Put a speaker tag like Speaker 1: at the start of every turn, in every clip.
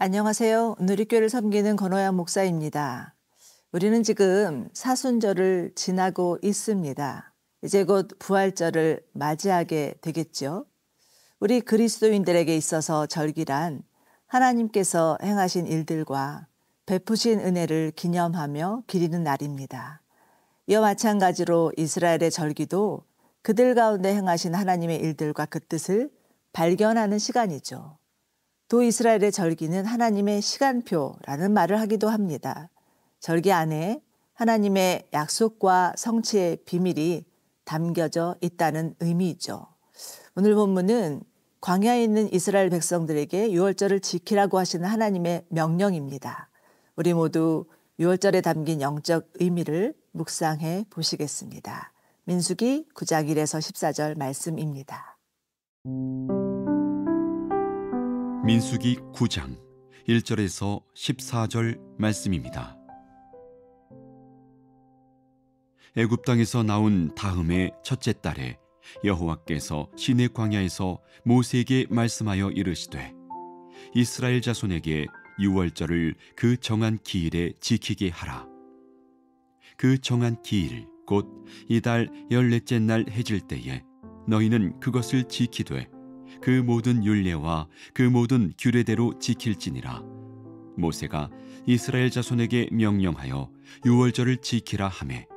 Speaker 1: 안녕하세요. 누리교를 섬기는 권호양 목사입니다. 우리는 지금 사순절을 지나고 있습니다. 이제 곧 부활절을 맞이하게 되겠죠. 우리 그리스도인들에게 있어서 절기란 하나님께서 행하신 일들과 베푸신 은혜를 기념하며 기리는 날입니다. 이와 마찬가지로 이스라엘의 절기도 그들 가운데 행하신 하나님의 일들과 그 뜻을 발견하는 시간이죠. 또 이스라엘의 절기는 하나님의 시간표라는 말을 하기도 합니다. 절기 안에 하나님의 약속과 성취의 비밀이 담겨져 있다는 의미이죠. 오늘 본문은 광야에 있는 이스라엘 백성들에게 유월절을 지키라고 하시는 하나님의 명령입니다. 우리 모두 유월절에 담긴 영적 의미를 묵상해 보시겠습니다. 민수기 9장 1에서 14절 말씀입니다.
Speaker 2: 민수기 9장 1절에서 14절 말씀입니다. 애굽 땅에서 나온 다음의 첫째 달에 여호와께서 시내 광야에서 모세에게 말씀하여 이르시되 이스라엘 자손에게 유월절을 그 정한 기일에 지키게 하라. 그 정한 기일 곧 이달 14째 날 해질 때에 너희는 그것을 지키되 그 모든 율례와 그 모든 규례대로 지킬지니라. 모세가 이스라엘 자손에게 명령하여 유월절을 지키라 하매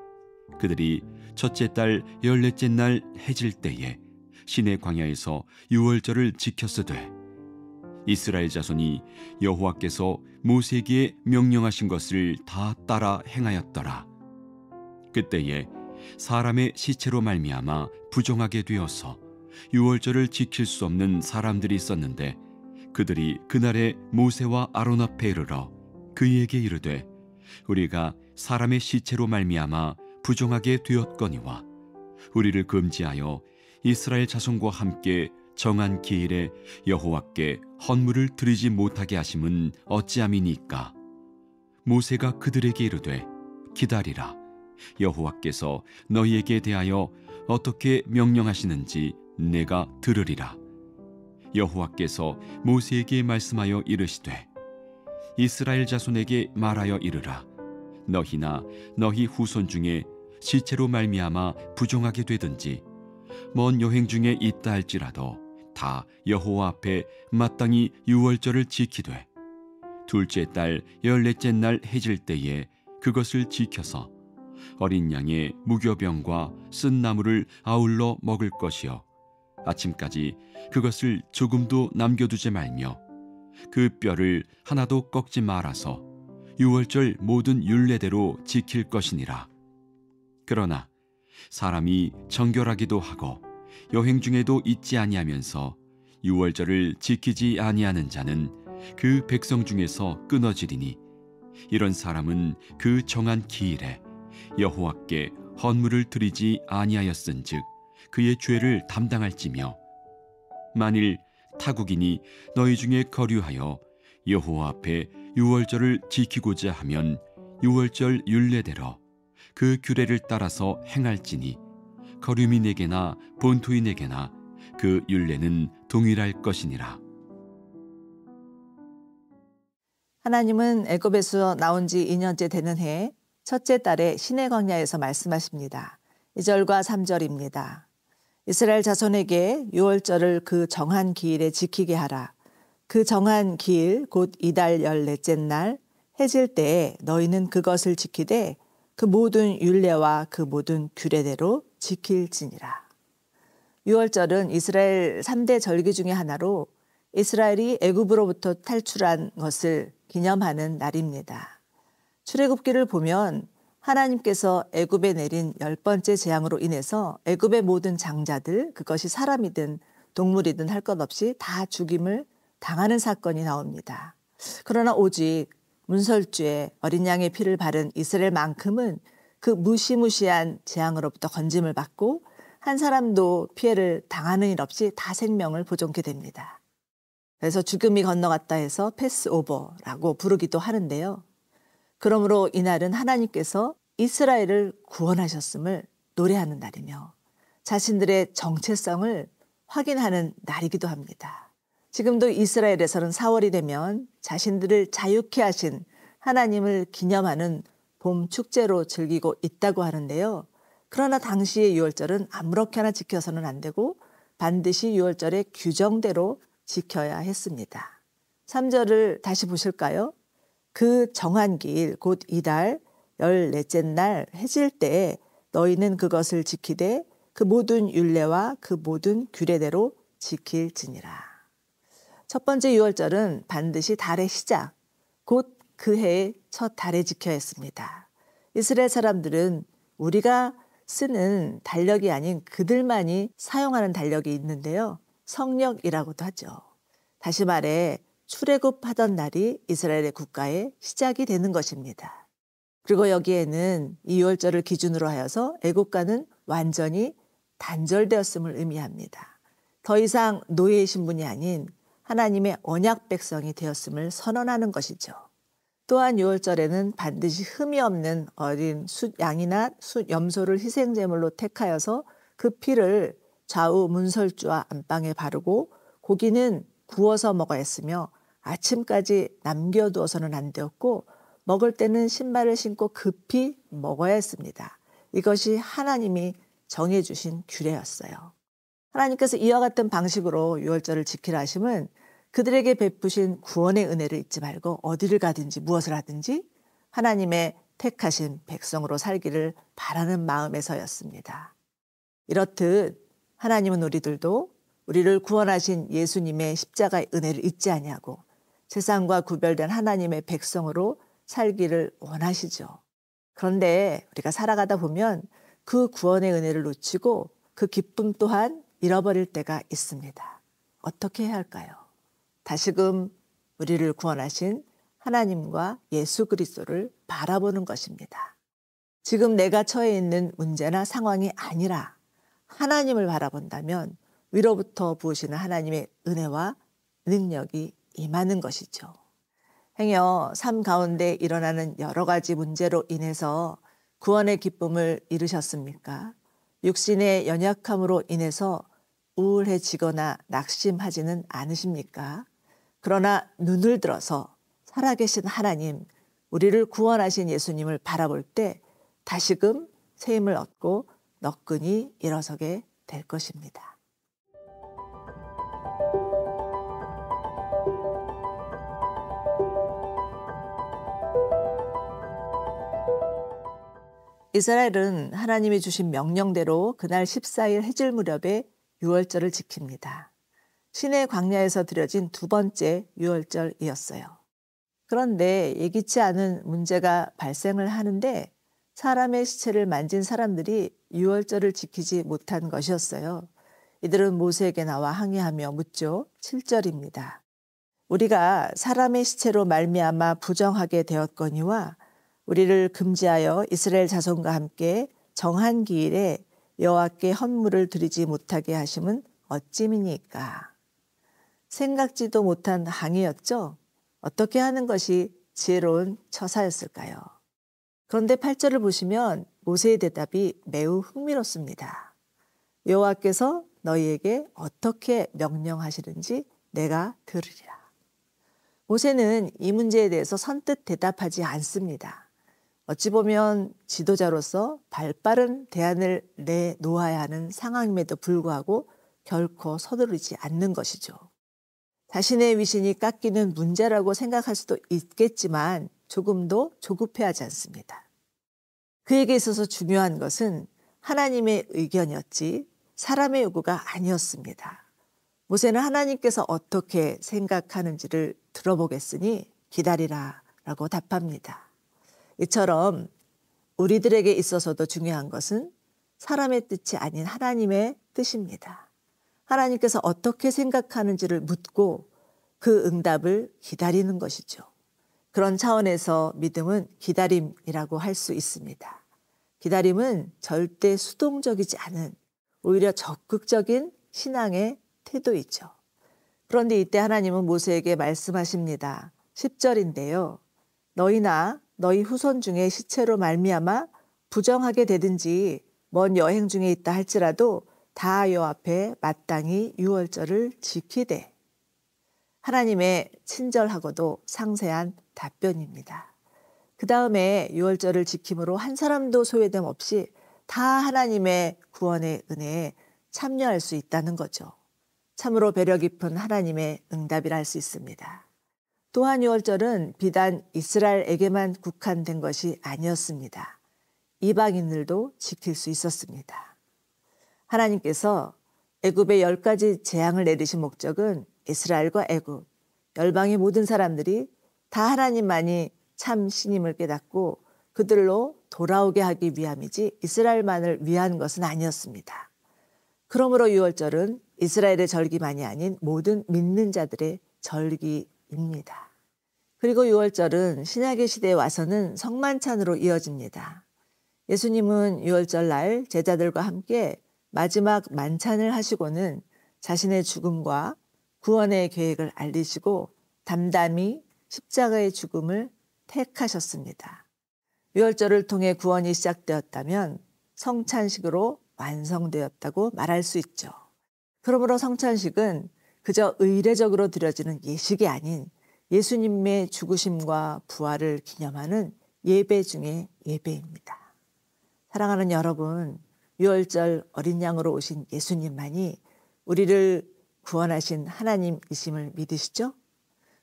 Speaker 2: 그들이 첫째 달 14째 날 해질 때에 시내 광야에서 유월절을 지켰으되 이스라엘 자손이 여호와께서 모세에게 명령하신 것을 다 따라 행하였더라. 그때에 사람의 시체로 말미암아 부정하게 되어서 유월절을 지킬 수 없는 사람들이 있었는데 그들이 그날에 모세와 아론 앞에 이르러 그에게 이르되 우리가 사람의 시체로 말미암아 부정하게 되었거니와 우리를 금지하여 이스라엘 자손과 함께 정한 기일에 여호와께 헌물을 드리지 못하게 하심은 어찌함이니까. 모세가 그들에게 이르되 기다리라. 여호와께서 너희에게 대하여 어떻게 명령하시는지 내가 들으리라. 여호와께서 모세에게 말씀하여 이르시되 이스라엘 자손에게 말하여 이르라. 너희나 너희 후손 중에 시체로 말미암아 부정하게 되든지 먼 여행 중에 있다 할지라도 다 여호와 앞에 마땅히 유월절을 지키되 둘째 달 14째 날 해질 때에 그것을 지켜서 어린 양의 무교병과 쓴 나물을 아울러 먹을 것이요 아침까지 그것을 조금도 남겨두지 말며 그 뼈를 하나도 꺾지 말아서 유월절 모든 율례대로 지킬 것이니라. 그러나 사람이 정결하기도 하고 여행 중에도 잊지 아니하면서 유월절을 지키지 아니하는 자는 그 백성 중에서 끊어지리니 이런 사람은 그 정한 기일에 여호와께 헌물을 드리지 아니하였은즉 그의 죄를 담당할지며 만일 타국인이 너희 중에 거류하여 여호와 앞에 유월절을 지키고자 하면 유월절 율례대로 그 규례를 따라서 행할지니 거류민에게나 본토인에게나 그 율례는 동일할 것이니라.
Speaker 1: 하나님은 애굽에서 나온 지 2년째 되는 해 첫째 달에 시내 광야에서 말씀하십니다. 2절과 3절입니다. 이스라엘 자손에게 유월절을 그 정한 기일에 지키게 하라. 그 정한 기일 곧 이달 14째 날 해질 때에 너희는 그것을 지키되 그 모든 율례와 그 모든 규례대로 지킬지니라. 유월절은 이스라엘 3대 절기 중의 하나로 이스라엘이 애굽으로부터 탈출한 것을 기념하는 날입니다. 출애굽기를 보면 하나님께서 애굽에 내린 10번째 재앙으로 인해서 애굽의 모든 장자들, 그것이 사람이든 동물이든 할 것 없이 다 죽임을 당하는 사건이 나옵니다. 그러나 오직 문설주에 어린 양의 피를 바른 이스라엘만큼은 그 무시무시한 재앙으로부터 건짐을 받고 한 사람도 피해를 당하는 일 없이 다 생명을 보존케 됩니다. 그래서 죽음이 건너갔다 해서 패스오버라고 부르기도 하는데요. 그러므로 이날은 하나님께서 이스라엘을 구원하셨음을 노래하는 날이며 자신들의 정체성을 확인하는 날이기도 합니다. 지금도 이스라엘에서는 4월이 되면 자신들을 자유케 하신 하나님을 기념하는 봄 축제로 즐기고 있다고 하는데요. 그러나 당시의 유월절은 아무렇게나 지켜서는 안 되고 반드시 유월절의 규정대로 지켜야 했습니다. 3절을 다시 보실까요? 그 정한 기일 곧 이달 14째 날 해질 때에 너희는 그것을 지키되 그 모든 율례와 그 모든 규례대로 지킬지니라. 첫 번째 유월절은 반드시 달의 시작, 곧 그 해의 첫 달에 지켜야 했습니다. 이스라엘 사람들은 우리가 쓰는 달력이 아닌 그들만이 사용하는 달력이 있는데요. 성력이라고도 하죠. 다시 말해 출애굽하던 날이 이스라엘의 국가의 시작이 되는 것입니다. 그리고 여기에는 이 유월절을 기준으로 하여서 애국가는 완전히 단절되었음을 의미합니다. 더 이상 노예의 신분이 아닌 하나님의 언약 백성이 되었음을 선언하는 것이죠. 또한 유월절에는 반드시 흠이 없는 어린 숫 양이나 숫 염소를 희생제물로 택하여서 그 피를 좌우 문설주와 안방에 바르고 고기는 구워서 먹어야 했으며 아침까지 남겨두어서는 안 되었고 먹을 때는 신발을 신고 급히 먹어야 했습니다. 이것이 하나님이 정해주신 규례였어요. 하나님께서 이와 같은 방식으로 유월절을 지키라 하심은 그들에게 베푸신 구원의 은혜를 잊지 말고 어디를 가든지 무엇을 하든지 하나님의 택하신 백성으로 살기를 바라는 마음에서였습니다. 이렇듯 하나님은 우리들도 우리를 구원하신 예수님의 십자가의 은혜를 잊지 아니하고 세상과 구별된 하나님의 백성으로 살기를 원하시죠. 그런데 우리가 살아가다 보면 그 구원의 은혜를 놓치고 그 기쁨 또한 잃어버릴 때가 있습니다. 어떻게 해야 할까요? 다시금 우리를 구원하신 하나님과 예수 그리스도를 바라보는 것입니다. 지금 내가 처해 있는 문제나 상황이 아니라 하나님을 바라본다면 위로부터 부으시는 하나님의 은혜와 능력이 임하는 것이죠. 행여 삶 가운데 일어나는 여러 가지 문제로 인해서 구원의 기쁨을 잃으셨습니까? 육신의 연약함으로 인해서 우울해지거나 낙심하지는 않으십니까? 그러나 눈을 들어서 살아계신 하나님, 우리를 구원하신 예수님을 바라볼 때 다시금 새 힘을 얻고 너끈히 일어서게 될 것입니다. 이스라엘은 하나님이 주신 명령대로 그날 14일 해질 무렵에 유월절을 지킵니다. 시내 광야에서 드려진 두 번째 유월절이었어요. 그런데 예기치 않은 문제가 발생을 하는데 사람의 시체를 만진 사람들이 유월절을 지키지 못한 것이었어요. 이들은 모세에게 나와 항의하며 묻죠. 7절입니다. 우리가 사람의 시체로 말미암아 부정하게 되었거니와 우리를 금지하여 이스라엘 자손과 함께 정한 기일에 여호와께 헌물을 드리지 못하게 하심은 어찌미니까. 생각지도 못한 항의였죠. 어떻게 하는 것이 지혜로운 처사였을까요? 그런데 8절을 보시면 모세의 대답이 매우 흥미롭습니다. 여호와께서 너희에게 어떻게 명령하시는지 내가 들으리라. 모세는 이 문제에 대해서 선뜻 대답하지 않습니다. 어찌 보면 지도자로서 발빠른 대안을 내놓아야 하는 상황임에도 불구하고 결코 서두르지 않는 것이죠. 자신의 위신이 깎이는 문제라고 생각할 수도 있겠지만 조금도 조급해하지 않습니다. 그에게 있어서 중요한 것은 하나님의 의견이었지 사람의 요구가 아니었습니다. 모세는 하나님께서 어떻게 생각하는지를 들어보겠으니 기다리라 라고 답합니다. 이처럼 우리들에게 있어서도 중요한 것은 사람의 뜻이 아닌 하나님의 뜻입니다. 하나님께서 어떻게 생각하는지를 묻고 그 응답을 기다리는 것이죠. 그런 차원에서 믿음은 기다림이라고 할 수 있습니다. 기다림은 절대 수동적이지 않은 오히려 적극적인 신앙의 태도이죠. 그런데 이때 하나님은 모세에게 말씀하십니다. 10절인데요. 너희나 너희 후손 중에 시체로 말미암아 부정하게 되든지 먼 여행 중에 있다 할지라도 다 여호와 앞에 마땅히 유월절을 지키되. 하나님의 친절하고도 상세한 답변입니다. 그 다음에 유월절을 지킴으로 한 사람도 소외됨 없이 다 하나님의 구원의 은혜에 참여할 수 있다는 거죠. 참으로 배려 깊은 하나님의 응답이라 할 수 있습니다. 또한 유월절은 비단 이스라엘에게만 국한된 것이 아니었습니다. 이방인들도 지킬 수 있었습니다. 하나님께서 애굽의 10가지 재앙을 내리신 목적은 이스라엘과 애굽, 열방의 모든 사람들이 다 하나님만이 참 신임을 깨닫고 그들로 돌아오게 하기 위함이지 이스라엘만을 위한 것은 아니었습니다. 그러므로 유월절은 이스라엘의 절기만이 아닌 모든 믿는 자들의 절기입니다. 그리고 유월절은 신약의 시대에 와서는 성만찬으로 이어집니다. 예수님은 유월절 날 제자들과 함께 마지막 만찬을 하시고는 자신의 죽음과 구원의 계획을 알리시고 담담히 십자가의 죽음을 택하셨습니다. 유월절을 통해 구원이 시작되었다면 성찬식으로 완성되었다고 말할 수 있죠. 그러므로 성찬식은 그저 의례적으로 드려지는 예식이 아닌 예수님의 죽으심과 부활을 기념하는 예배 중의 예배입니다. 사랑하는 여러분, 유월절 어린 양으로 오신 예수님만이 우리를 구원하신 하나님이심을 믿으시죠?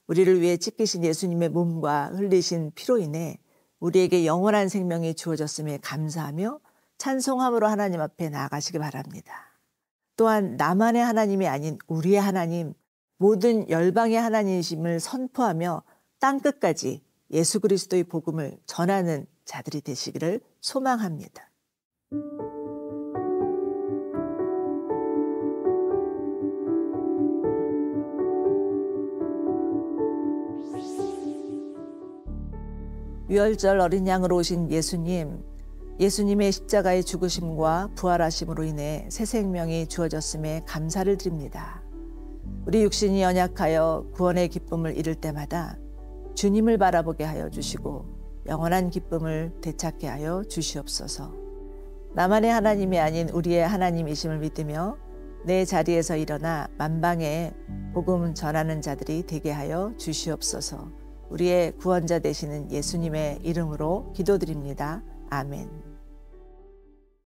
Speaker 1: 우리를 위해 찢기신 예수님의 몸과 흘리신 피로 인해 우리에게 영원한 생명이 주어졌음에 감사하며 찬송함으로 하나님 앞에 나아가시기 바랍니다. 또한 나만의 하나님이 아닌 우리의 하나님, 모든 열방의 하나님이심을 선포하며 땅끝까지 예수 그리스도의 복음을 전하는 자들이 되시기를 소망합니다. 유월절 어린 양으로 오신 예수님, 예수님의 십자가의 죽으심과 부활하심으로 인해 새 생명이 주어졌음에 감사를 드립니다. 우리 육신이 연약하여 구원의 기쁨을 잃을 때마다 주님을 바라보게 하여 주시고 영원한 기쁨을 되찾게 하여 주시옵소서. 나만의 하나님이 아닌 우리의 하나님이심을 믿으며 내 자리에서 일어나 만방에 복음 전하는 자들이 되게 하여 주시옵소서. 우리의 구원자 되시는 예수님의 이름으로 기도드립니다. 아멘.